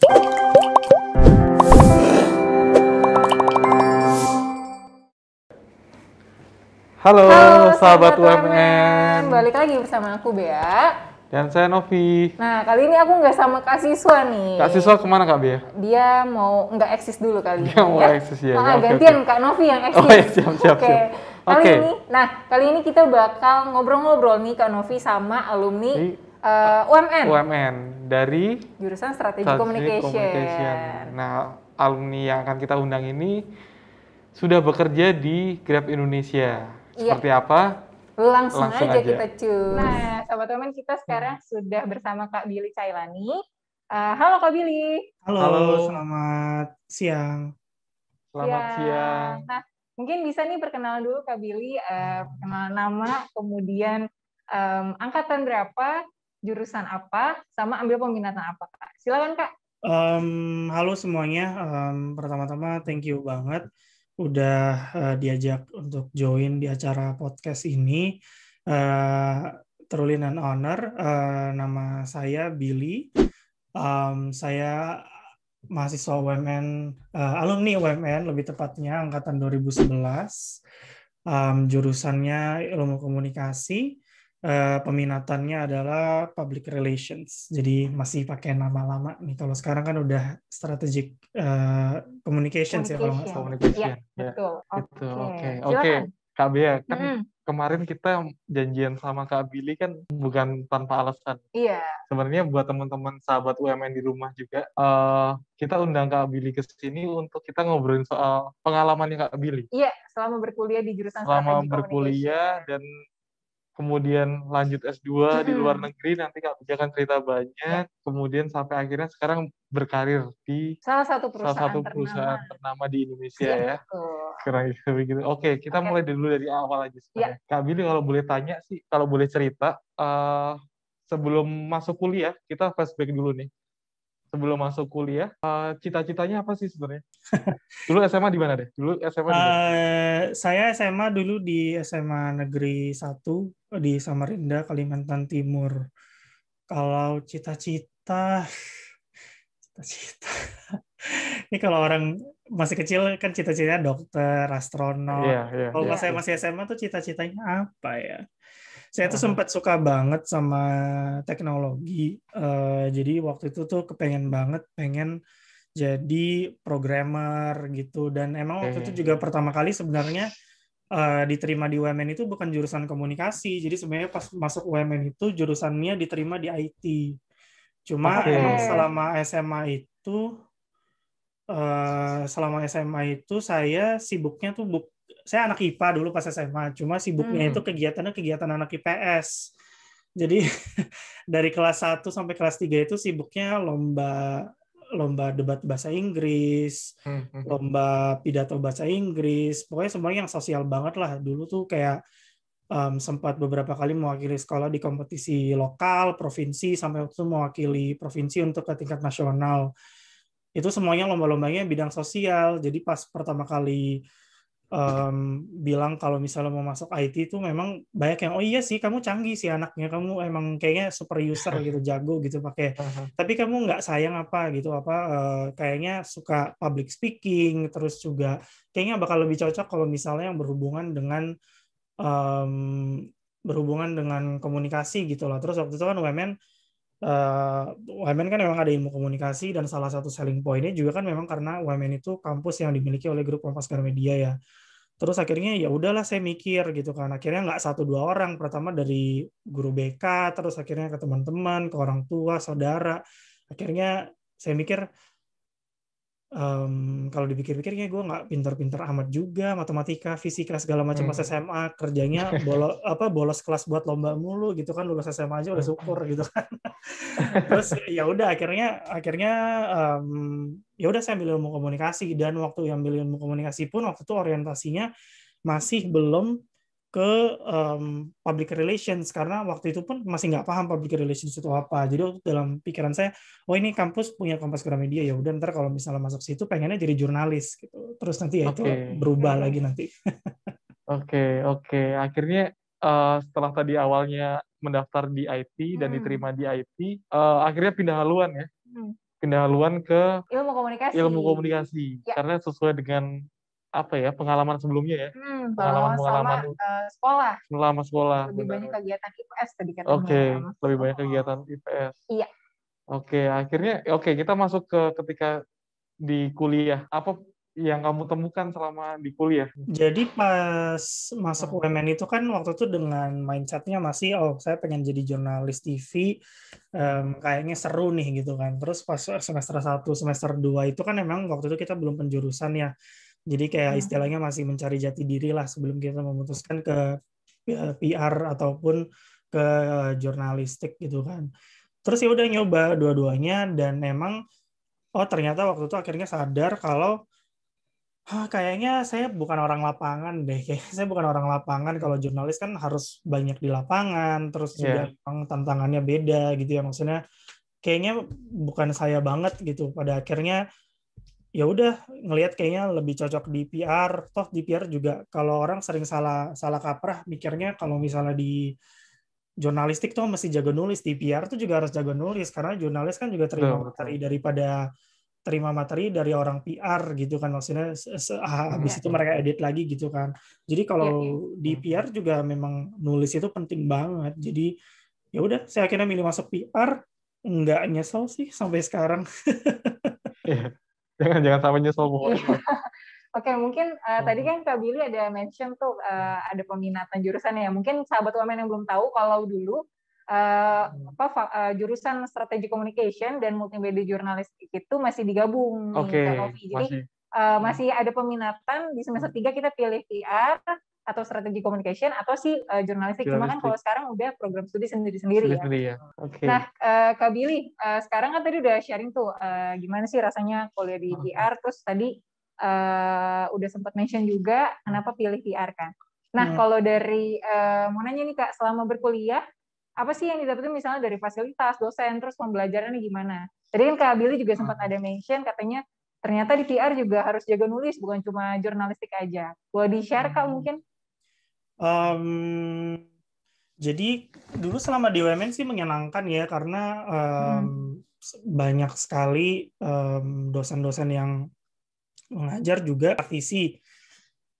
Halo, Halo sahabat Sobat UMN. balik lagi bersama aku Bea. Dan saya Novi. Nah, kali ini aku nggak sama Kak Siswa nih. Kak Siswa kemana Kak Bea? Dia mau nggak eksis dulu kali Dia ini mau ya. eksis ya. Nah, Oke, gantian oke. Kak Novi yang eksis. Oh ya, siap. Oke. Oke. Kali ini kita bakal ngobrol-ngobrol nih Kak Novi sama alumni Di UMN. UMN dari Jurusan Strategi Strategic Communication. Nah, alumni yang akan kita undang ini sudah bekerja di Grab Indonesia. Iya. Seperti apa? Langsung Langsung aja aja. kita cus. Nah, Sobat UMN kita sekarang sudah bersama Kak Billy Cailani. Halo Kak Billy. Halo. Selamat siang. Selamat siang. Nah, mungkin bisa nih perkenalan dulu Kak Billy, perkenalan nama, kemudian angkatan berapa, jurusan apa, sama ambil peminatan apa Kak. Silakan Kak. Halo semuanya. Pertama-tama thank you banget udah diajak untuk join di acara podcast ini. Truly an honor. Nama saya Billy. Saya mahasiswa UMN, alumni UMN lebih tepatnya angkatan 2011. Jurusannya ilmu komunikasi. Peminatannya adalah public relations, jadi masih pakai nama lama nih. Kalau sekarang kan udah strategic communications ya kalau nggak salah. Communication. Ya, betul. Gitu. Oke. Silakan. Kak Bea, kan kemarin kita janjian sama Kak Billy kan bukan tanpa alasan. Iya. Sebenarnya buat teman-teman sahabat UMN di rumah juga, kita undang Kak Billy ke sini untuk kita ngobrolin soal pengalamannya Kak Billy. Iya, selama berkuliah di jurusan Selama Strategi berkuliah dan kemudian lanjut S2 di luar negeri, nanti Kak Billy akan cerita banyak, kemudian sampai akhirnya sekarang berkarir di salah satu perusahaan ternama di Indonesia ya. Keren begitu. Oke, kita mulai dulu dari awal aja sebenarnya. Kak Billy kalau boleh tanya sih, kalau boleh cerita, sebelum masuk kuliah, kita flashback dulu nih. Sebelum masuk kuliah, cita-citanya apa sih sebenarnya? Dulu SMA di mana deh? Saya SMA dulu di SMA Negeri 1 di Samarinda, Kalimantan Timur. Kalau cita-cita ini kalau orang masih kecil kan cita-citanya dokter, astronot. Kalau pas saya masih SMA tuh cita-citanya apa ya? Saya tuh sempat suka banget sama teknologi. Jadi waktu itu tuh pengen jadi programmer gitu. Dan emang waktu itu juga pertama kali sebenarnya diterima di UMN itu bukan jurusan komunikasi. Jadi sebenarnya pas masuk UMN itu jurusannya diterima di IT. Cuma emang selama SMA itu saya sibuknya tuh saya anak IPA dulu pas SMA, cuma sibuknya itu kegiatan anak IPS. Jadi dari kelas 1 sampai kelas 3 itu sibuknya lomba debat bahasa Inggris, lomba pidato bahasa Inggris, pokoknya semuanya yang sosial banget lah. Dulu tuh kayak sempat beberapa kali mewakili sekolah di kompetisi lokal, provinsi, sampai waktu itu mewakili provinsi untuk ke tingkat nasional. Itu semuanya lomba-lombanya bidang sosial. Jadi pas pertama kali bilang kalau misalnya mau masuk IT itu memang banyak yang, oh iya sih kamu canggih sih anaknya, kamu emang kayaknya super user gitu, jago gitu pakai. Tapi kamu nggak sayang apa gitu, kayaknya suka public speaking, terus juga kayaknya bakal lebih cocok kalau misalnya yang berhubungan dengan komunikasi gitu loh. Terus waktu itu kan UMN kan memang ada ilmu komunikasi, dan salah satu selling point-nya juga kan memang karena UMN itu kampus yang dimiliki oleh grup Kompas Gramedia ya. Terus akhirnya ya udahlah saya mikir gitu kan. Akhirnya nggak 1-2 orang, pertama dari guru BK, terus akhirnya ke teman-teman, ke orang tua, saudara. Akhirnya saya mikir kalau dipikir-pikirnya gue nggak pinter-pinter amat juga, matematika, fisika segala macam pas SMA, kerjanya bolos kelas buat lomba mulu gitu kan, lulus SMA aja udah syukur gitu kan. Terus ya udah akhirnya ya udah saya ambil ilmu komunikasi, dan waktu ambil ilmu komunikasi pun waktu itu orientasinya masih belum ke public relations, karena waktu itu pun masih nggak paham public relations itu apa. Jadi dalam pikiran saya, oh ini kampus punya Kompas Gramedia, ya udah ntar kalau misalnya masuk situ pengennya jadi jurnalis gitu. Terus nanti ya itu berubah lagi nanti. Oke. Akhirnya setelah tadi awalnya mendaftar di IT dan diterima di IT, akhirnya pindah haluan ya. pindah haluan ke ilmu komunikasi. Ya. Karena sesuai dengan apa ya, pengalaman sebelumnya ya. Pengalaman sekolah. Selama sekolah. Lebih banyak kegiatan IPS tadi katanya. Oke, lebih banyak kegiatan IPS. Iya. Oke, akhirnya kita masuk ke ketika di kuliah. Apa yang kamu temukan selama di kuliah? Jadi pas masuk UMN itu kan waktu itu dengan mindsetnya masih saya pengen jadi jurnalis TV, kayaknya seru nih gitu kan. Terus pas semester 1, semester 2 itu kan memang waktu itu kita belum penjurusan ya. Jadi kayak istilahnya masih mencari jati diri lah sebelum kita memutuskan ke PR ataupun ke jurnalistik gitu kan. Terus ya udah nyoba dua-duanya dan memang ternyata waktu itu akhirnya sadar kalau kayaknya saya bukan orang lapangan deh. Kayaknya saya bukan orang lapangan. Kalau jurnalis kan harus banyak di lapangan, terus juga tantangannya beda gitu ya. Maksudnya kayaknya bukan saya banget gitu. Pada akhirnya ya udah ngelihat kayaknya lebih cocok di PR. Toh di PR juga kalau orang sering salah kaprah mikirnya kalau misalnya di jurnalistik tuh mesti jago nulis, di PR tuh juga harus jago nulis karena jurnalis kan juga terima materi dari orang PR gitu kan, maksudnya habis itu mereka edit lagi gitu kan. Jadi kalau di PR juga memang nulis itu penting banget. Jadi ya udah saya akhirnya milih masuk PR, nggak nyesel sih sampai sekarang. Jangan sampai nyesel pokoknya. Oke, mungkin tadi kan Kak Billy ada mention tuh ada peminatan jurusan ya. Mungkin sahabat UMN yang belum tahu kalau dulu jurusan strategi communication dan multimedia jurnalistik itu masih digabung nih, Kak Novi. Jadi masih ada peminatan di semester 3 kita pilih PR atau strategi communication atau jurnalistik. Cuma kan kalau sekarang udah program studi sendiri-sendiri ya. Nah, Kak Billy, sekarang kan tadi udah sharing tuh gimana sih rasanya kuliah di PR, terus tadi udah sempat mention juga kenapa pilih PR kan. Nah, kalau dari mau nanya nih Kak, selama berkuliah apa sih yang didapetin misalnya dari fasilitas, dosen, terus pembelajarannya gimana? Tadi kan Kak Billy juga sempat ada mention katanya ternyata di PR juga harus jago nulis, bukan cuma jurnalistik aja. Boleh di-share Kak mungkin? Jadi dulu selama di UMN sih menyenangkan ya karena banyak sekali dosen-dosen yang mengajar juga praktisi.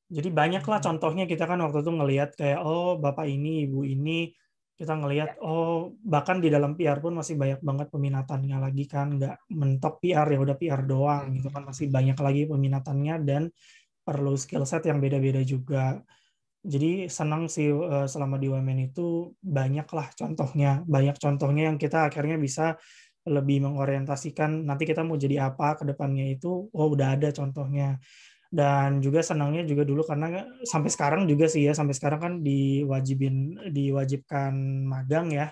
Jadi banyaklah contohnya kita kan waktu itu ngelihat kayak bapak ini, ibu ini, kita ngelihat bahkan di dalam PR pun masih banyak banget peminatannya lagi kan, nggak mentok PR ya udah PR doang gitu kan, masih banyak lagi peminatannya dan perlu skill set yang beda-beda juga. Jadi senang sih selama di UMN itu banyak contohnya yang kita akhirnya bisa lebih mengorientasikan nanti kita mau jadi apa ke depannya itu udah ada contohnya. Dan juga senangnya juga dulu karena sampai sekarang juga sih ya, sampai sekarang kan diwajibkan magang ya,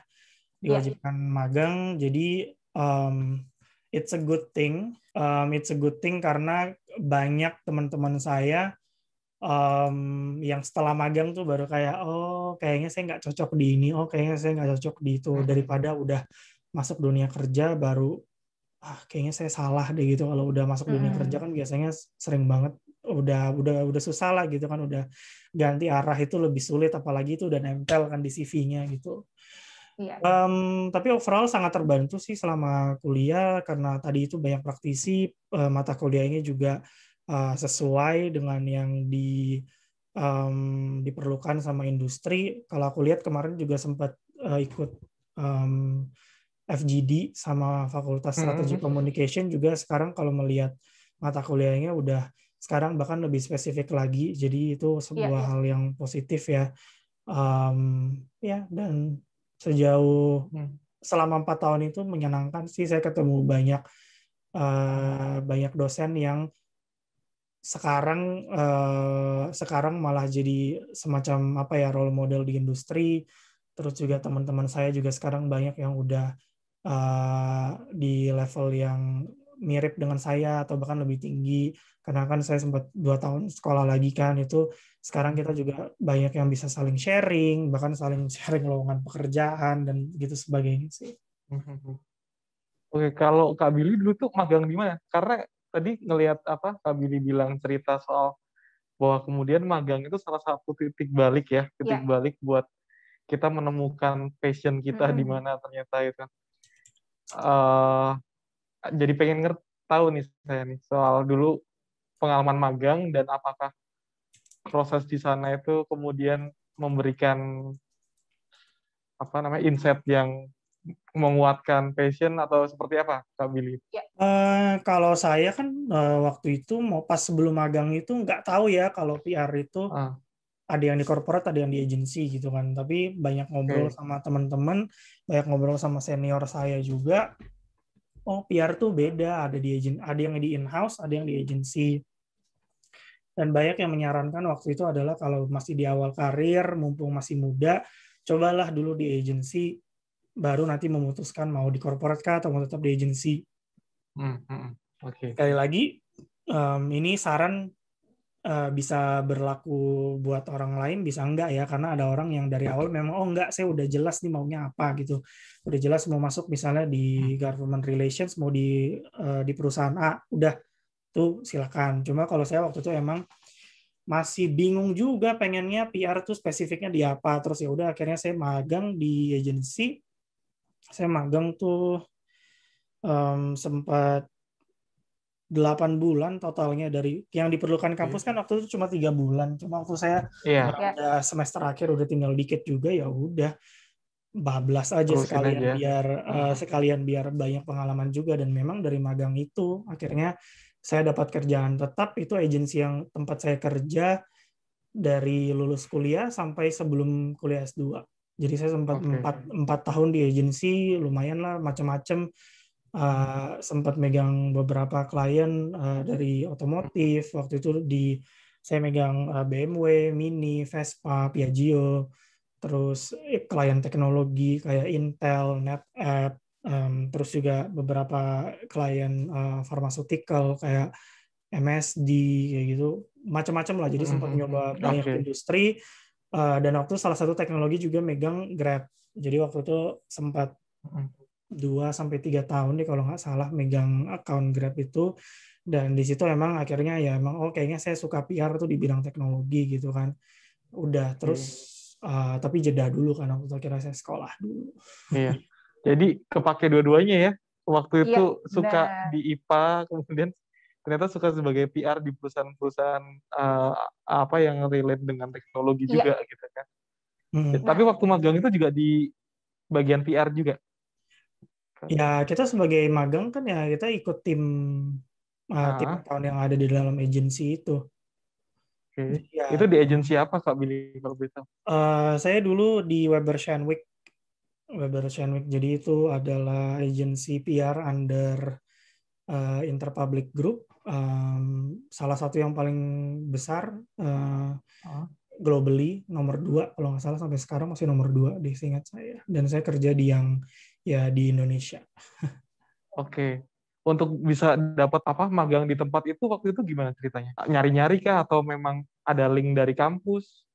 magang. Jadi it's a good thing karena banyak teman-teman saya yang setelah magang tuh baru kayak kayaknya saya nggak cocok di ini, kayaknya saya nggak cocok di itu, daripada udah masuk dunia kerja baru kayaknya saya salah deh gitu. Kalau udah masuk dunia kerja kan biasanya sering banget udah susah lah gitu kan, udah ganti arah itu lebih sulit, apalagi itu udah nempel kan di CV-nya gitu. Tapi overall sangat terbantu sih selama kuliah karena tadi itu banyak praktisi, mata kuliahnya juga sesuai dengan yang diperlukan sama industri. Kalau aku lihat kemarin juga sempat ikut FGD sama Fakultas Strategi Communication juga. Sekarang kalau melihat mata kuliahnya udah sekarang bahkan lebih spesifik lagi, jadi itu sebuah hal yang positif ya. Dan sejauh selama 4 tahun itu menyenangkan sih, saya ketemu banyak dosen yang sekarang malah jadi semacam role model di industri. Terus juga teman-teman saya juga sekarang banyak yang udah di level yang mirip dengan saya atau bahkan lebih tinggi, karena kan saya sempat 2 tahun sekolah lagi kan. Itu sekarang kita juga banyak yang bisa saling sharing, bahkan saling sharing lowongan pekerjaan dan gitu sebagainya sih. Oke, kalau Kak Billy dulu tuh magang di mana? Karena tadi ngelihat Kak Billy bilang cerita soal bahwa kemudian magang itu salah satu titik balik ya, balik buat kita menemukan passion kita di mana ternyata itu. jadi pengen tahu nih saya nih soal dulu pengalaman magang dan apakah proses di sana itu kemudian memberikan insight yang menguatkan passion atau seperti apa, Kak Billy? Kalau saya kan waktu itu mau pas sebelum magang itu nggak tahu ya kalau PR itu ada yang di corporate, ada yang di agency gitu kan. Tapi banyak ngobrol sama teman-teman, banyak ngobrol sama senior saya juga. Oh, PR tuh beda, ada yang di in-house, ada yang di agency. Dan banyak yang menyarankan waktu itu adalah kalau masih di awal karir, mumpung masih muda, cobalah dulu di agency, baru nanti memutuskan mau di corporate kah atau mau tetap di agency. Sekali lagi, ini saran bisa berlaku buat orang lain, bisa enggak ya, karena ada orang yang dari awal memang enggak, saya udah jelas nih maunya apa gitu, udah jelas mau masuk misalnya di government relations, mau di perusahaan A, udah tuh silakan. Cuma kalau saya waktu itu emang masih bingung juga pengennya PR tuh spesifiknya di apa, terus ya udah akhirnya saya magang di agency. Saya magang tuh sempat 8 bulan totalnya, dari yang diperlukan kampus kan waktu itu cuma 3 bulan. Cuma waktu saya udah semester akhir udah tinggal dikit juga, ya udah bablas aja sekalian biar banyak pengalaman juga. Dan memang dari magang itu akhirnya saya dapat kerjaan tetap, itu agensi yang tempat saya kerja dari lulus kuliah sampai sebelum kuliah S2. Jadi saya sempat 4 tahun di agensi, lumayan lah macam-macam. Sempat megang beberapa klien dari otomotif. Waktu itu saya megang BMW, Mini, Vespa, Piaggio, terus klien teknologi kayak Intel, NetApp, terus juga beberapa klien pharmaceutical kayak MSD kayak gitu, macam-macam lah. Jadi sempat nyoba banyak industri. Dan waktu salah satu teknologi juga megang Grab. Jadi waktu itu sempat 2-3 tahun deh kalau nggak salah megang account Grab itu. Dan di situ emang akhirnya ya emang kayaknya saya suka PR tuh di bidang teknologi gitu kan. Udah terus tapi jeda dulu kan waktu itu akhirnya saya sekolah dulu. Iya. Jadi kepake dua-duanya ya. Waktu itu suka di IPA, kemudian ternyata suka sebagai PR di perusahaan-perusahaan apa yang relate dengan teknologi juga gitu kan. Tapi waktu magang itu juga di bagian PR juga. Ya kita sebagai magang kan ya kita ikut tim account yang ada di dalam agensi itu. Ya, itu di agensi apa Kak Billy kalau bisa? Saya dulu di Weber Shandwick. Jadi itu adalah agensi PR under Interpublic Group, salah satu yang paling besar globally, nomor 2 kalau nggak salah, sampai sekarang masih nomor 2 di seingat saya. Dan saya kerja di Indonesia. Oke. Untuk bisa dapat magang di tempat itu waktu itu gimana ceritanya? Nyari-nyari kah atau memang ada link dari kampus?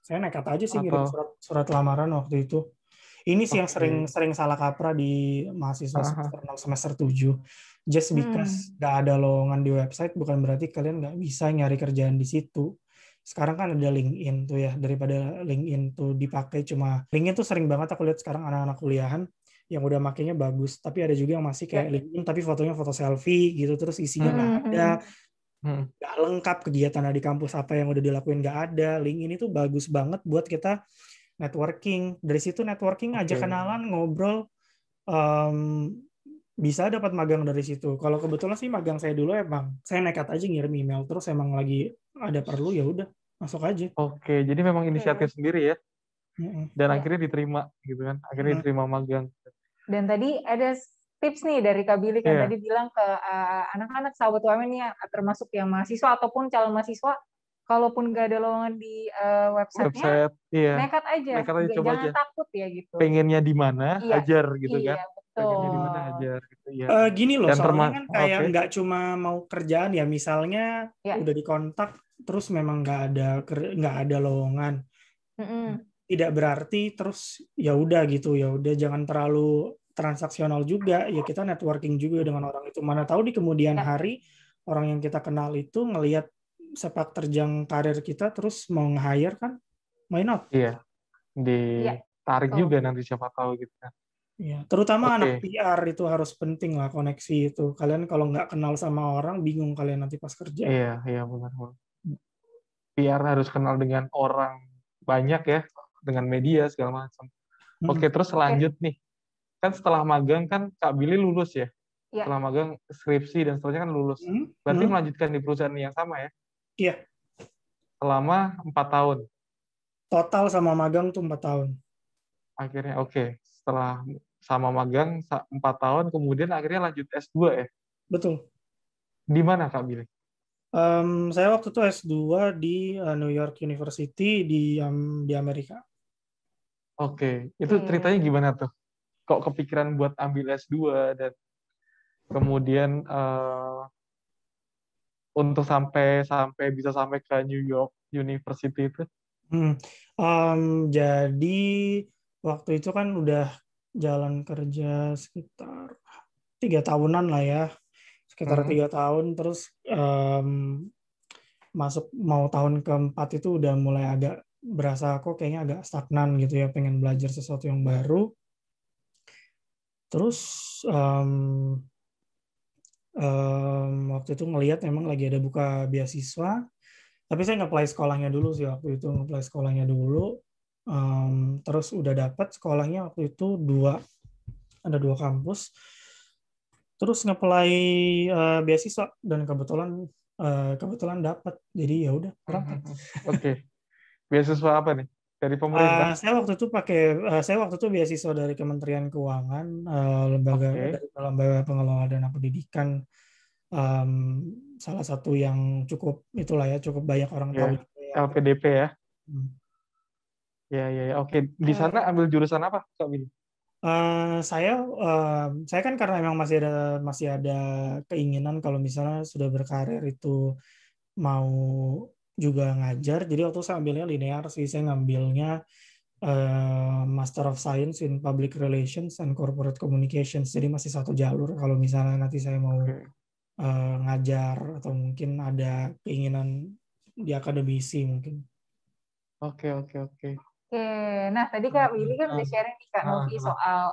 Saya nekat aja sih ngirim surat lamaran waktu itu. Ini sih yang sering salah kaprah di mahasiswa semester 6, semester 7. Just because nggak ada lowongan di website bukan berarti kalian nggak bisa nyari kerjaan di situ. Sekarang kan ada LinkedIn tuh ya, daripada LinkedIn tuh dipakai cuma LinkedIn tuh sering banget aku lihat sekarang anak-anak kuliahan yang udah makainya bagus, tapi ada juga yang masih kayak LinkedIn tapi fotonya foto selfie gitu, terus isinya nggak ada, nggak lengkap kegiatan di kampus apa yang udah dilakuin nggak ada. LinkedIn itu bagus banget buat kita networking. Dari situ networking aja, kenalan, ngobrol, bisa dapat magang dari situ. Kalau kebetulan sih magang saya dulu emang saya nekat aja ngirim email, terus emang lagi ada perlu ya udah masuk aja. Oke, jadi memang inisiatif sendiri ya. Dan akhirnya diterima gitu kan. Akhirnya diterima magang. Dan tadi ada tips nih dari Kak Billy kan tadi bilang ke anak-anak sahabat UMN ya, termasuk yang mahasiswa ataupun calon mahasiswa, kalaupun nggak ada lowongan di website-nya, nekat aja coba jangan aja. Takut ya gitu. Pengennya di mana, hajar gitu kan. Betul. Pengennya di mana, hajar gitu ya. Gini loh, soalnya kan kayak nggak cuma mau kerjaan ya, misalnya udah dikontak terus memang nggak ada lowongan. Tidak berarti terus ya udah gitu, ya udah jangan terlalu transaksional juga ya, kita networking juga dengan orang itu. Mana tahu di kemudian hari orang yang kita kenal itu ngelihat sepak terjang karir kita terus mau nge-hire kan, why not? Iya, ditarik juga nanti siapa tahu gitu kan. Ya, terutama anak Oke. PR itu harus penting lah koneksi itu. Kalian kalau nggak kenal sama orang, bingung kalian nanti pas kerja. Iya, iya benar. PR harus kenal dengan orang banyak ya, dengan media segala macam. Hmm. Oke, terus lanjut nih. Kan setelah magang kan Kak Billy lulus ya? Iya. Setelah magang skripsi dan seterusnya kan lulus. Berarti melanjutkan di perusahaan yang sama ya? Iya. Selama 4 tahun. Total sama magang tuh 4 tahun. Akhirnya oke. Setelah sama magang 4 tahun, kemudian akhirnya lanjut S2 ya? Betul. Di mana Kak Billy? Saya waktu itu S2 di New York University di Amerika. Oke, itu ceritanya gimana tuh? Kok kepikiran buat ambil S2 dan kemudian untuk sampai bisa sampai ke New York University itu? Jadi waktu itu kan udah jalan kerja sekitar 3 tahunan lah ya, sekitar 3 tahun, terus masuk mau tahun keempat itu udah mulai agak berasa kok kayaknya agak stagnan gitu ya, pengen belajar sesuatu yang baru. Terus waktu itu ngelihat memang lagi ada buka beasiswa, tapi saya nge-apply sekolahnya dulu sih waktu itu, nge-apply sekolahnya dulu. Terus udah dapat sekolahnya waktu itu ada 2 kampus. Terus nge-apply beasiswa dan kebetulan dapat. Jadi ya udah berangkat. Oke. Beasiswa apa nih? Dari pemerintah? Saya waktu itu beasiswa dari Kementerian Keuangan, dari lembaga pengelola dana pendidikan, salah satu yang cukup banyak orang tahu juga ya. LPDP ya. Ya. Oke. Di sana ambil jurusan apa, Kak Billy? Saya kan karena memang masih ada keinginan kalau misalnya sudah berkarir itu mau juga ngajar, jadi waktu saya ambilnya linear sih. Saya ngambilnya Master of Science in Public Relations and Corporate Communications, jadi masih satu jalur kalau misalnya nanti saya mau ngajar atau mungkin ada keinginan di akademisi mungkin. Oke. Nah tadi Kak Willy kan udah sharing nih Kak Novi soal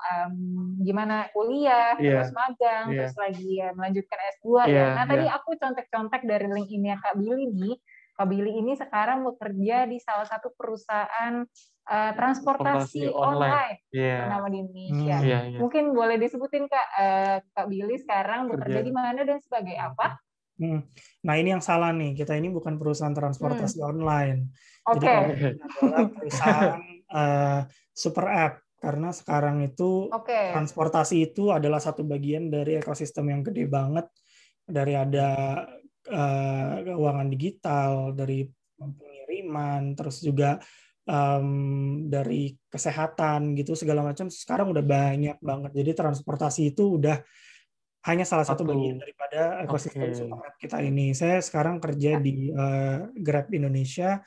gimana kuliah, terus magang, terus lagi melanjutkan S2 ya. Nah tadi aku contek-contek dari link ini ya Kak Billy nih. Kak Billy ini sekarang bekerja di salah satu perusahaan transportasi online bernama di Indonesia. Mungkin boleh disebutin Kak Billy sekarang bekerja di mana dan sebagai apa? Nah ini yang salah nih, kita ini bukan perusahaan transportasi online. Jadi ini adalah perusahaan super app, karena sekarang itu transportasi itu adalah satu bagian dari ekosistem yang gede banget, dari ada keuangan digital, dari pengiriman, terus juga dari kesehatan gitu segala macam. Sekarang udah banyak banget. Jadi transportasi itu udah hanya salah satu bagian daripada ekosistem super app kita ini. Saya sekarang kerja di Grab Indonesia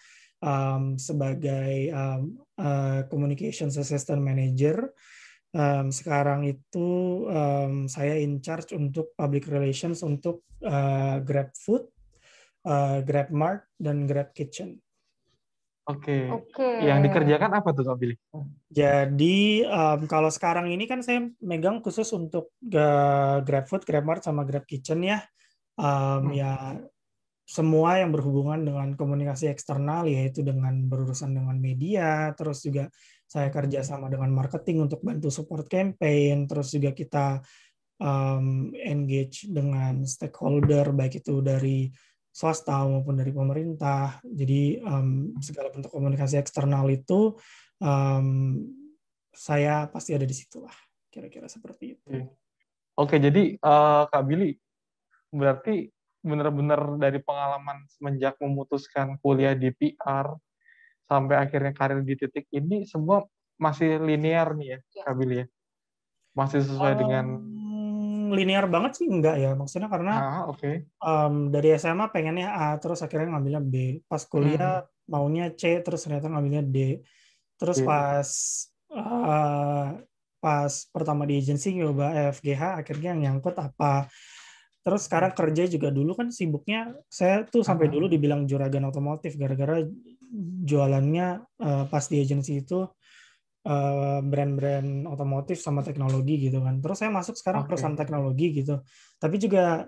sebagai Communications Assistant Manager. Sekarang itu saya in charge untuk public relations untuk Grab Food, Grab Mart, dan Grab Kitchen. Oke. Yang dikerjakan apa tuh Kak Billy? Jadi kalau sekarang ini kan saya megang khusus untuk GrabFood, GrabMart, sama Grab Kitchen ya. Ya semua yang berhubungan dengan komunikasi eksternal, yaitu dengan berurusan dengan media, terus juga saya kerja sama dengan marketing untuk bantu support campaign, terus juga kita engage dengan stakeholder, baik itu dari swasta maupun dari pemerintah. Jadi segala bentuk komunikasi eksternal itu saya pasti ada di situ lah, kira-kira seperti itu. Oke, jadi Kak Billy berarti benar-benar dari pengalaman semenjak memutuskan kuliah di PR sampai akhirnya karir di titik ini semua masih linear nih ya Kak Billy ya? Masih sesuai dengan linear banget sih enggak ya, maksudnya karena dari SMA pengennya A, terus akhirnya ngambilnya B, pas kuliah maunya C, terus ternyata ngambilnya D, terus pas pertama di agency nyoba FGH, akhirnya yang nyangkut apa. Terus sekarang kerja juga, dulu kan sibuknya saya tuh sampai dulu dibilang juragan otomotif gara-gara jualannya pas di agency itu brand-brand otomotif sama teknologi gitu kan. Terus saya masuk sekarang perusahaan teknologi gitu. Tapi juga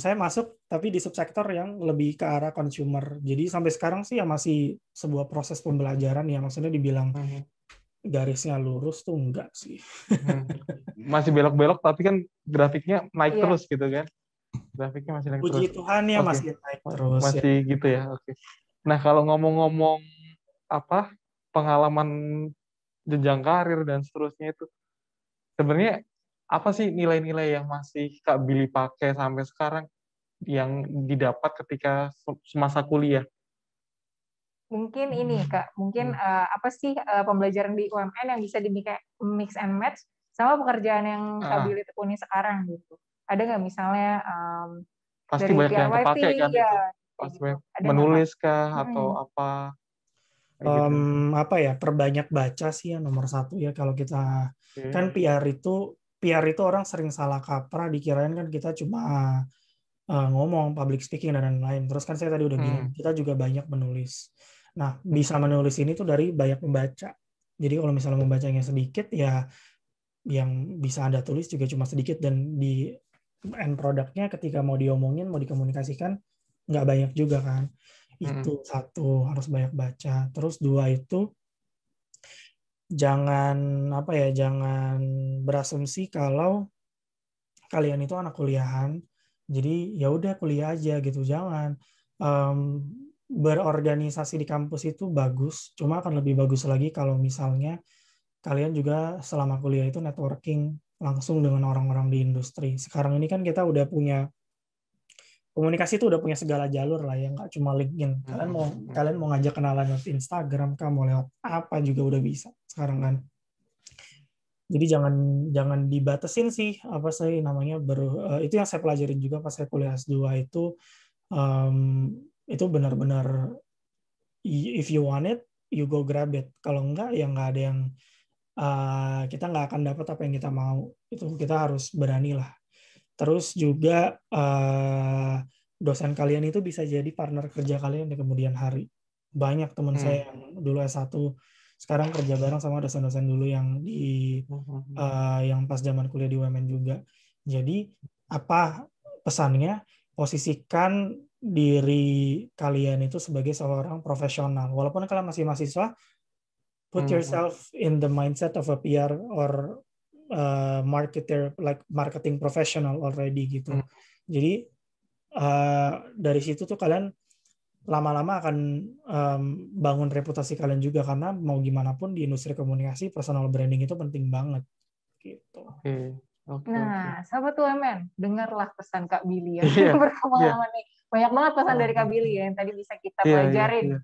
saya masuk tapi di subsektor yang lebih ke arah consumer. Jadi sampai sekarang sih ya masih sebuah proses pembelajaran ya. Maksudnya dibilang garisnya lurus tuh enggak sih. Masih belok-belok tapi kan grafiknya naik terus gitu kan. Grafiknya masih naik terus. Puji Tuhan ya masih naik terus. Masih ya. Gitu ya. Oke. Nah, kalau ngomong-ngomong pengalaman jenjang karir dan seterusnya itu sebenarnya apa sih nilai-nilai yang masih Kak Billy pakai sampai sekarang yang didapat ketika semasa kuliah? Mungkin ini Kak, mungkin apa sih pembelajaran di UMN yang bisa mix and match sama pekerjaan yang Kak Billy tekuni sekarang gitu. Ada nggak misalnya pasti dari banyak yang kepake kan ya, itu. Pas gitu. Menulis kah atau apa? Gitu. Apa ya, perbanyak baca sih ya nomor satu ya. Kalau kita kan PR itu orang sering salah kaprah, dikirain kan kita cuma ngomong, public speaking dan lain-lain. Terus kan saya tadi udah bilang kita juga banyak menulis. Nah, bisa menulis ini tuh dari banyak membaca. Jadi kalau misalnya membacanya sedikit ya yang bisa Anda tulis juga cuma sedikit, dan di end produknya ketika mau diomongin, mau dikomunikasikan nggak banyak juga kan. Itu satu, harus banyak baca. Terus dua itu jangan berasumsi kalau kalian itu anak kuliahan jadi ya udah kuliah aja gitu. Jangan. Berorganisasi di kampus itu bagus, cuma akan lebih bagus lagi kalau misalnya kalian juga selama kuliah itu networking langsung dengan orang-orang di industri. Sekarang ini kan kita udah punya komunikasi itu udah punya segala jalur lah ya, nggak cuma LinkedIn. Kalian mau ngajak kenalan lewat Instagram, kamu lewat apa juga udah bisa sekarang kan. Jadi jangan dibatasin sih apa sih namanya itu yang saya pelajarin juga pas saya kuliah S2 itu benar-benar if you want it you go grab it. Kalau enggak ya nggak ada yang kita nggak akan dapat apa yang kita mau. Itu kita harus berani lah. Terus juga dosen kalian itu bisa jadi partner kerja kalian di kemudian hari. Banyak teman saya yang dulu S1 sekarang kerja bareng sama dosen-dosen dulu yang yang pas zaman kuliah di UMN juga. Jadi apa pesannya? Posisikan diri kalian itu sebagai seorang profesional. Walaupun kalian masih mahasiswa, put yourself in the mindset of a PR or marketer, like marketing professional already gitu. Jadi dari situ tuh kalian lama-lama akan bangun reputasi kalian juga, karena mau gimana pun di industri komunikasi personal branding itu penting banget gitu. Nah, sahabat UMN, dengarlah pesan Kak Billy ya. Berpengalaman nih. Banyak banget pesan dari Kak Billy ya yang tadi bisa kita pelajarin.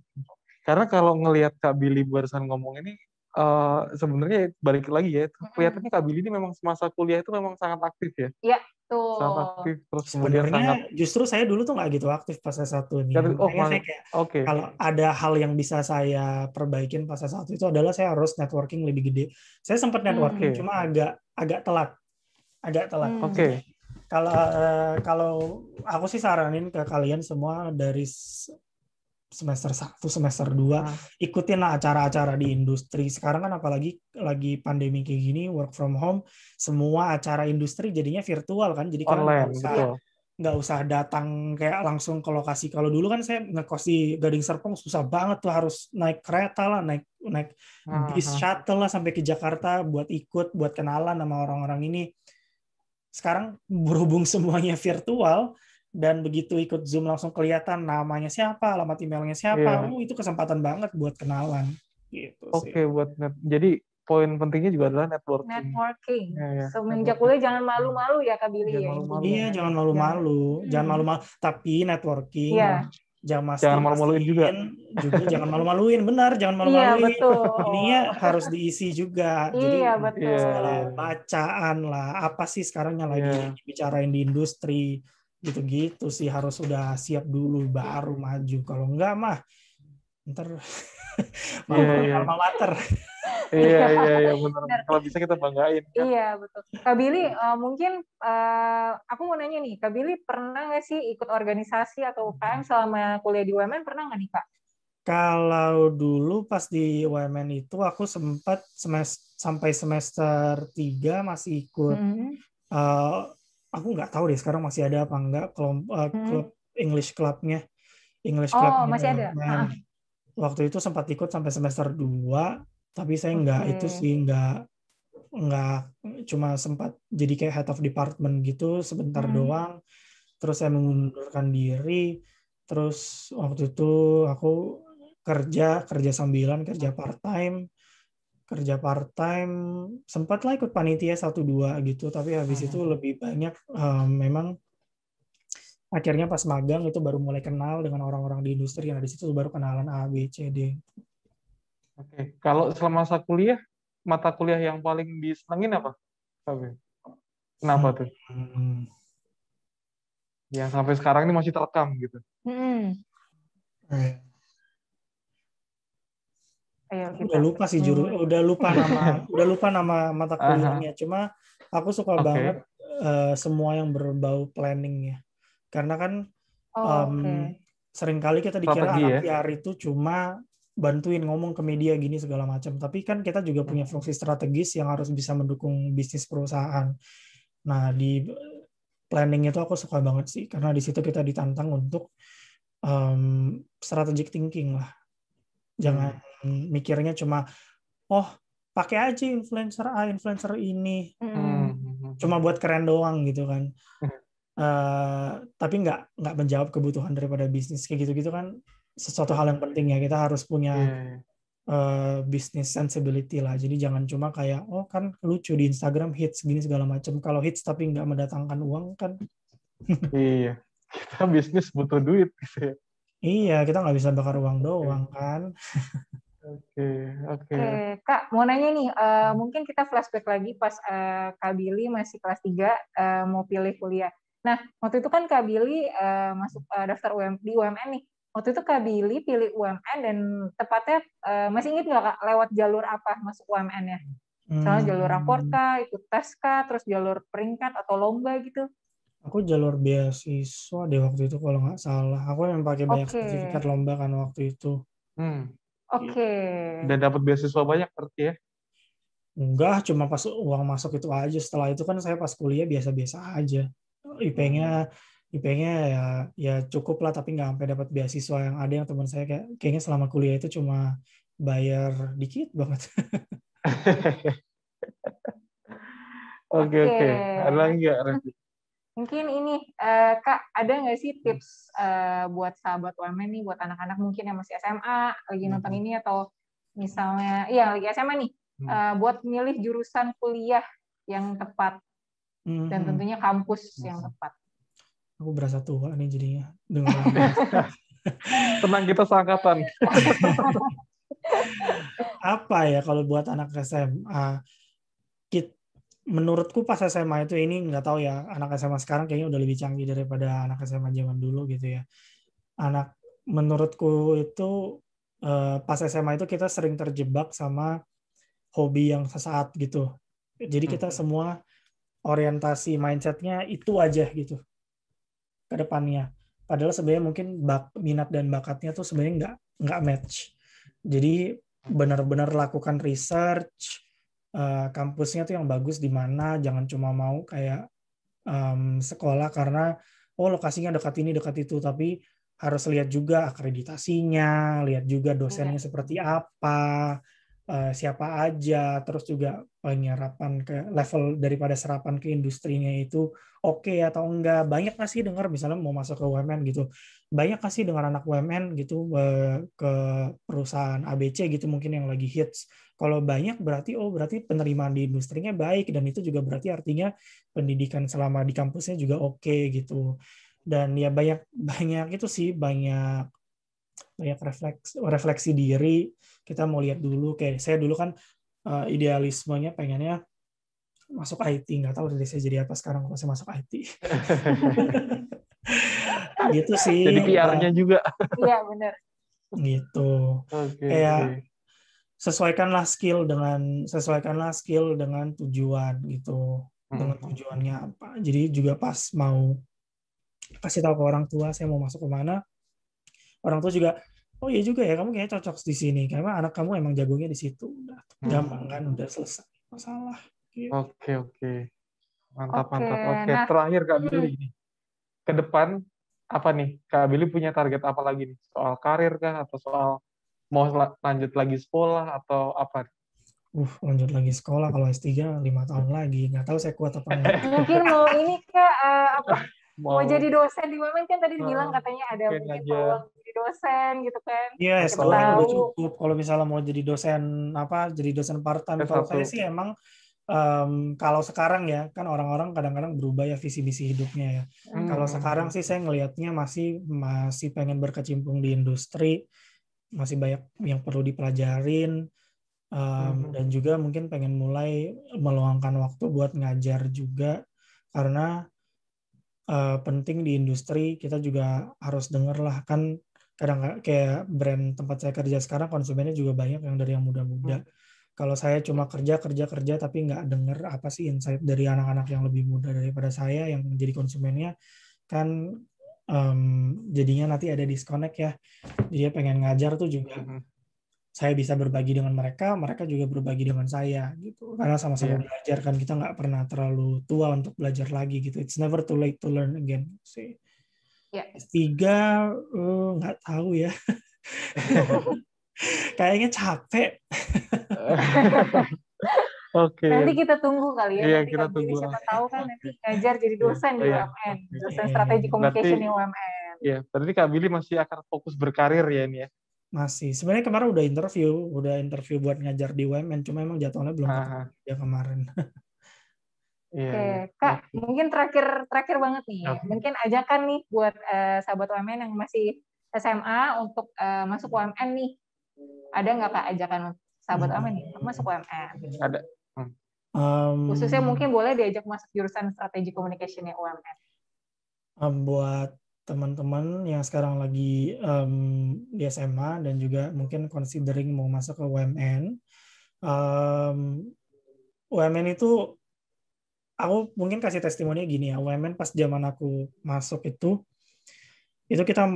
Karena kalau ngelihat Kak Billy barusan ngomong ini, sebenarnya balik lagi ya, kelihatannya Kak Billy ini memang semasa kuliah itu memang sangat aktif ya. Iya, tuh. Sangat aktif. Terus sebenarnya justru saya dulu tuh nggak gitu aktif pas S1 nih. Saya kayak kalau ada hal yang bisa saya perbaikin pas S1 itu adalah saya harus networking lebih gede. Saya sempat networking cuma agak telat. Kalau aku sih saranin ke kalian semua dari semester 1, semester 2 ikutin lah acara-acara di industri. Sekarang kan apalagi lagi pandemi kayak gini, work from home, semua acara industri jadinya virtual kan. Jadi online, nggak usah datang kayak langsung ke lokasi. Kalau dulu kan saya ngekos di Gading Serpong susah banget tuh, harus naik kereta lah, naik bis shuttle lah sampai ke Jakarta buat kenalan sama orang-orang ini. Sekarang berhubung semuanya virtual dan begitu ikut Zoom langsung kelihatan namanya siapa, alamat emailnya siapa, itu kesempatan banget buat kenalan. Gitu sih. Jadi poin pentingnya juga adalah networking. Semenjak kuliah jangan malu-malu ya Kak Billy. Iya, jangan malu-malu. Jangan malu-malu. Tapi networking jangan malu-maluin juga jangan malu-maluin, benar, jangan malu-maluin. Ininya harus diisi juga. Jadi segala bacaan lah, apa sih sekarang yang lagi dibicarain di industri, gitu-gitu sih harus sudah siap dulu baru maju. Kalau enggak mah ntar alma mater. Iya benar. Kalau bisa kita banggain. Kan? Iya betul. Kak Billy, mungkin aku mau nanya nih, Kak Billy pernah nggak sih ikut organisasi atau UKM selama kuliah di UMN? Pernah nggak nih Kak? Kalau dulu pas di UMN itu aku sempat sampai semester 3 masih ikut. Aku nggak tahu deh sekarang masih ada apa enggak klub English Clubnya. English Clubnya masih ada. UMN. Waktu itu sempat ikut sampai semester 2, tapi saya nggak itu sih, nggak cuma sempat jadi kayak head of department gitu sebentar doang. Terus saya mengundurkan diri. Terus waktu itu aku kerja sambilan, kerja part time sempat lah ikut panitia 1-2 gitu, tapi habis itu lebih banyak memang akhirnya pas magang itu baru mulai kenal dengan orang-orang di industri, yang di situ baru kenalan A, B, C, D. Oke. Kalau selama masa kuliah, mata kuliah yang paling disenengin apa? Kenapa tuh? Yang sampai sekarang ini masih terekam gitu. Udah lupa sih udah lupa nama mata kuliahnya. Cuma aku suka banget semua yang berbau planning ya. Karena kan seringkali kita dikira anak PR itu cuma bantuin ngomong ke media gini segala macam. Tapi kan kita juga punya fungsi strategis yang harus bisa mendukung bisnis perusahaan. Nah, di planning itu aku suka banget sih, karena di situ kita ditantang untuk strategic thinking lah. Jangan mikirnya cuma pakai aja influencer A, influencer ini, cuma buat keren doang gitu kan. Tapi nggak menjawab kebutuhan daripada bisnis kayak gitu-gitu kan, sesuatu hal yang penting ya. Kita harus punya business sensibility lah. Jadi jangan cuma kayak kan lucu di Instagram hits gini segala macam. Kalau hits tapi nggak mendatangkan uang kan. Iya, kita bisnis butuh duit gitu ya. Iya, kita nggak bisa bakar uang doang kan. Oke. Kak, mau nanya nih, mungkin kita flashback lagi pas Kak Billy masih kelas 3 mau pilih kuliah. Nah, waktu itu kan Kak Billy masuk daftar di UMN nih. Waktu itu Kak Billy pilih UMN dan tepatnya masih ingat nggak Kak lewat jalur apa masuk UMN-nya? Misalnya jalur raport kah, ikut tes kah, terus jalur peringkat atau lomba gitu? Aku jalur beasiswa deh waktu itu kalau nggak salah. Aku yang pakai banyak sertifikat lomba kan waktu itu. Dan dapat beasiswa banyak berarti ya? Enggak, cuma pas uang masuk itu aja. Setelah itu kan saya pas kuliah biasa-biasa aja. IP-nya ya cukup lah, tapi nggak sampai dapat beasiswa. Yang ada yang teman saya kayaknya selama kuliah itu cuma bayar dikit banget. Oke. Ada lagi nggak, Revi? Mungkin ini, Kak, ada nggak sih tips buat sahabat UMN nih, buat anak-anak mungkin yang masih SMA, lagi nonton ini, atau misalnya, lagi SMA nih, buat milih jurusan kuliah yang tepat, dan tentunya kampus yang tepat. Aku berasa tua nih jadinya. Tenang, kita seangkatan. Apa ya kalau buat anak SMA? Menurutku pas SMA itu, ini nggak tahu ya, anak SMA sekarang kayaknya udah lebih canggih daripada anak SMA zaman dulu gitu ya. Menurutku itu pas SMA itu kita sering terjebak sama hobi yang sesaat gitu. Jadi kita semua orientasi mindsetnya itu aja gitu ke depannya. Padahal sebenarnya mungkin minat dan bakatnya tuh sebenarnya nggak match. Jadi benar-benar lakukan research, kampusnya tuh yang bagus di mana, jangan cuma mau kayak sekolah karena lokasinya dekat ini dekat itu, tapi harus lihat juga akreditasinya, lihat juga dosennya seperti apa, siapa aja, terus juga penyerapan ke level daripada serapan ke industrinya itu oke atau enggak. Banyak nggak sih dengar misalnya mau masuk ke UMN gitu, banyak nggak sih dengar anak UMN gitu ke perusahaan ABC gitu mungkin yang lagi hits. Kalau banyak berarti penerimaan di industrinya baik, dan itu juga berarti artinya pendidikan selama di kampusnya juga oke gitu. Dan ya banyak itu sih, banyak refleksi diri. Kita mau lihat dulu, kayak saya dulu kan idealismenya pengennya masuk IT, nggak tahu dari saya jadi apa sekarang kalau saya masuk IT. Gitu sih. Jadi PR-nya juga. Iya, benar. Gitu. Kayak sesuaikanlah skill dengan tujuan gitu. Dengan tujuannya apa. Jadi juga pas mau kasih tahu ke orang tua saya mau masuk ke mana, orang tua juga oh iya juga ya, kamu kayaknya cocok di sini karena anak kamu emang jagonya di situ. Udah gampang kan, udah selesai masalah gitu. Oke. Mantap. Oke, Oke, nah, terakhir Kak Billy nih. Ke depan apa nih? Kak Billy punya target apa lagi nih? Soal karir kah atau soal mau lanjut lagi sekolah atau apa? Lanjut lagi sekolah kalau S3 5 tahun lagi. Nggak tahu saya kuat apa enggak. mungkin mau ini Kak, apa, mau Mau jadi dosen di UMN kan tadi dibilang katanya ada mungkin mungkin aja peluang jadi dosen gitu kan. Iya, S2 Siapa atau kan udah tahu. cukup. Kalau misalnya mau jadi dosen jadi dosen part-time. Kalau S1. saya sih emang kalau sekarang ya, kan orang-orang kadang-kadang berubah ya visi misi hidupnya ya. Kalau sekarang sih saya ngelihatnya masih pengen berkecimpung di industri, masih banyak yang perlu dipelajarin, dan juga mungkin pengen mulai meluangkan waktu buat ngajar juga, karena penting di industri. Kita juga harus denger lah, kan kadang kayak brand tempat saya kerja sekarang konsumennya juga banyak yang dari yang muda-muda. Kalau saya cuma kerja tapi nggak denger apa sih insight dari anak-anak yang lebih muda daripada saya yang menjadi konsumennya, kan jadinya nanti ada disconnect ya. Jadi pengen ngajar tuh juga saya bisa berbagi dengan mereka, mereka juga berbagi dengan saya gitu. Karena sama-sama belajar kan, kita nggak pernah terlalu tua untuk belajar lagi gitu. It's never too late to learn again sih. S3 nggak tahu ya. Kayaknya capek. Oke. Nanti kita tunggu kali ya. Iya, nanti kita tunggu. tunggu. Siapa tahu kan nanti ngajar jadi dosen di UMN, dosen strategi communication di UMN. Iya, berarti Kak Billy masih akan fokus berkarir ya ini ya. Masih. Sebenarnya kemarin udah interview buat ngajar di UMN, cuma emang jadwalnya belum ketemu ya kemarin. Oke, Kak, mungkin terakhir banget nih. Mungkin ajakan nih buat sahabat UMN yang masih SMA untuk masuk UMN nih. Ada nggak Kak ajakan sahabat UMN nih untuk masuk UMN? Ada. Khususnya mungkin boleh diajak masuk jurusan strategi communication ya UMN. Buat teman-teman yang sekarang lagi di SMA dan juga mungkin considering mau masuk ke UMN, UMN itu aku mungkin kasih testimoni gini ya. UMN pas zaman aku masuk itu kita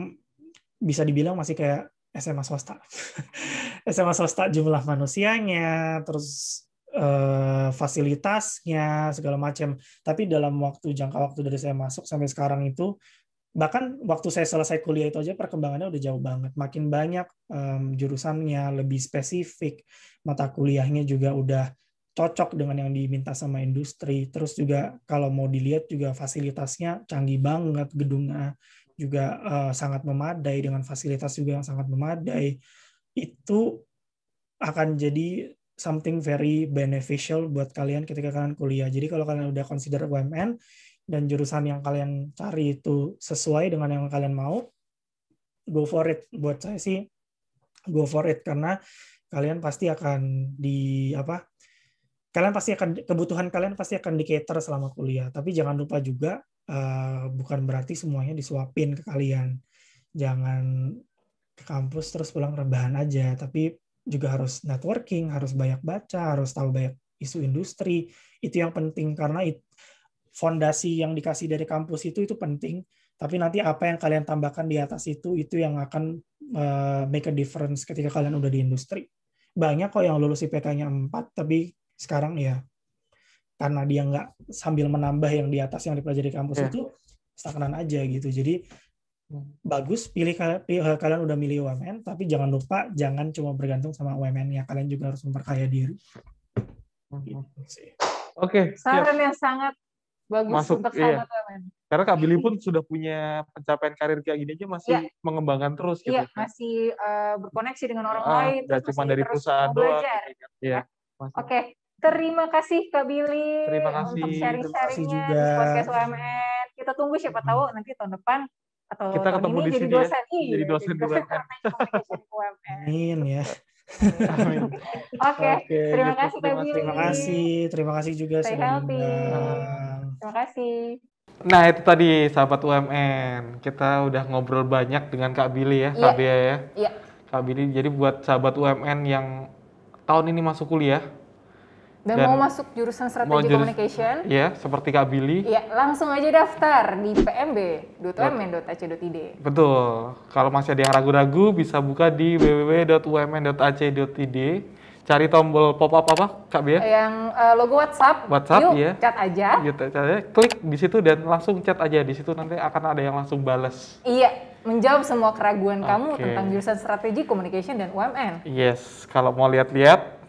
bisa dibilang masih kayak SMA swasta. SMA swasta jumlah manusianya, terus fasilitasnya segala macam. Tapi dalam jangka waktu dari saya masuk sampai sekarang itu, bahkan waktu saya selesai kuliah itu aja perkembangannya udah jauh banget. Makin banyak jurusannya, lebih spesifik, mata kuliahnya juga udah cocok dengan yang diminta sama industri. Terus juga kalau mau dilihat juga fasilitasnya canggih banget, gedungnya juga sangat memadai, dengan fasilitas juga yang sangat memadai. Itu akan jadi something very beneficial buat kalian ketika kalian kuliah. Jadi kalau kalian udah consider UMN dan jurusan yang kalian cari itu sesuai dengan yang kalian mau, go for it. Buat saya sih go for it, karena kalian pasti akan kebutuhan kalian pasti akan di-cater selama kuliah. Tapi jangan lupa juga bukan berarti semuanya disuapin ke kalian. Jangan ke kampus terus pulang rebahan aja, tapi juga harus networking, harus banyak baca, harus tahu banyak isu industri. Itu yang penting, karena fondasi yang dikasih dari kampus itu penting, tapi nanti apa yang kalian tambahkan di atas itu yang akan make a difference ketika kalian udah di industri. Banyak kok yang lulus IPK-nya 4, tapi sekarang ya karena dia nggak sambil menambah yang di atas yang dipelajari kampus itu stagnan aja gitu. Jadi bagus kalian udah milih UMN, tapi jangan lupa jangan cuma bergantung sama UMN-nya, kalian juga harus memperkaya diri. Oke, saran yang sangat bagus untuk sahabat UMN. Karena Kak Billy pun sudah punya pencapaian karir kayak gini aja masih mengembangkan terus gitu. Iya, masih berkoneksi dengan orang lain, terus cuma dari perusahaan doang. Oke, terima kasih Kak Billy untuk sharing-sharingnya di podcast UMN. Kita tunggu siapa tahu nanti tahun depan atau kita tahun ketemu ini di jadi sini dosen. Ya? Jadi dosen di UMN. Amin ya. Oke, terima kasih Kak Billy. Terima kasih juga sudah diundang. Terima kasih. Nah itu tadi sahabat UMN, kita udah ngobrol banyak dengan Kak Billy ya, Kak Bea ya. Kak Billy, jadi buat sahabat UMN yang tahun ini masuk kuliah, Dan mau masuk jurusan strategi communication? Iya, seperti Kak Billy. Iya, langsung aja daftar di pmb.umn.ac.id. Betul. Kalau masih ada yang ragu-ragu, bisa buka di www.umn.ac.id. Cari tombol pop-up apa, Kak Bia? Yang logo WhatsApp. Yuk, iya. Chat aja. Yuk, chat aja. Klik di situ dan langsung chat aja. Di situ nanti akan ada yang langsung balas. Iya, menjawab semua keraguan kamu tentang jurusan strategi communication dan UMN. Yes, kalau mau lihat-lihat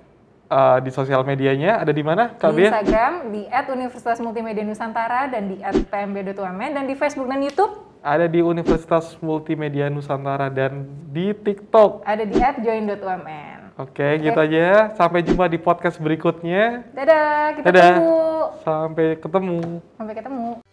di sosial medianya ada di mana, Kak Bia? Di Instagram di @Universitas Multimedia Nusantara dan di @pmb.umn, dan di Facebook dan YouTube ada di Universitas Multimedia Nusantara, dan di TikTok ada di @join.umn. Oke, gitu aja. Sampai jumpa di podcast berikutnya. Dadah, kita Dadah. tunggu. Sampai ketemu. Sampai ketemu.